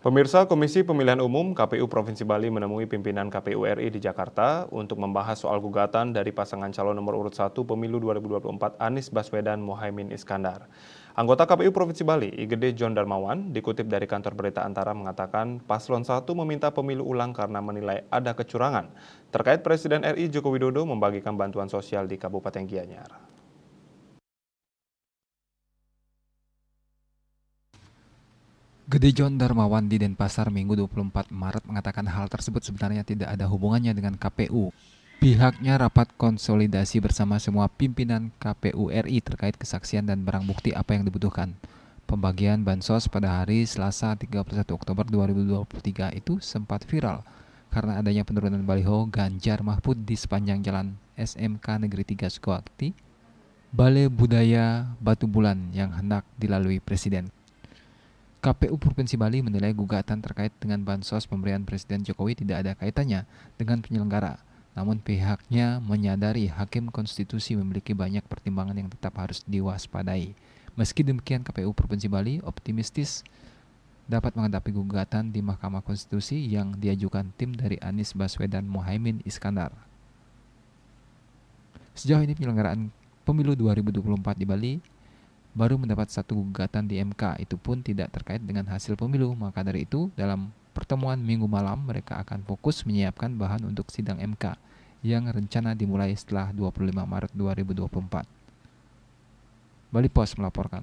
Pemirsa Komisi Pemilihan Umum KPU Provinsi Bali menemui pimpinan KPU RI di Jakarta untuk membahas soal gugatan dari pasangan calon nomor urut 1 Pemilu 2024 Anies Baswedan Mohaimin Iskandar. Anggota KPU Provinsi Bali, Igede John Darmawan, dikutip dari kantor berita Antara mengatakan Paslon 1 meminta pemilu ulang karena menilai ada kecurangan terkait Presiden RI Joko Widodo membagikan bantuan sosial di Kabupaten Gianyar. Gede John Darmawan di Denpasar Minggu 24 Maret mengatakan hal tersebut sebenarnya tidak ada hubungannya dengan KPU. Pihaknya rapat konsolidasi bersama semua pimpinan KPU RI terkait kesaksian dan barang bukti apa yang dibutuhkan. Pembagian bansos pada hari Selasa 31 Oktober 2023 itu sempat viral karena adanya penurunan baliho Ganjar Mahfud di sepanjang jalan SMK Negeri 3 Sukawati, Balai Budaya Batu Bulan yang hendak dilalui Presiden. KPU Provinsi Bali menilai gugatan terkait dengan bansos pemberian Presiden Jokowi tidak ada kaitannya dengan penyelenggara. Namun pihaknya menyadari Hakim Konstitusi memiliki banyak pertimbangan yang tetap harus diwaspadai. Meski demikian, KPU Provinsi Bali optimistis dapat menghadapi gugatan di Mahkamah Konstitusi yang diajukan tim dari Anies Baswedan Mohaimin Iskandar. Sejauh ini penyelenggaraan Pemilu 2024 di Bali baru mendapat satu gugatan di MK, itu pun tidak terkait dengan hasil pemilu. Maka dari itu, dalam pertemuan minggu malam, mereka akan fokus menyiapkan bahan untuk sidang MK yang rencana dimulai setelah 25 Maret 2024. Bali Pos melaporkan.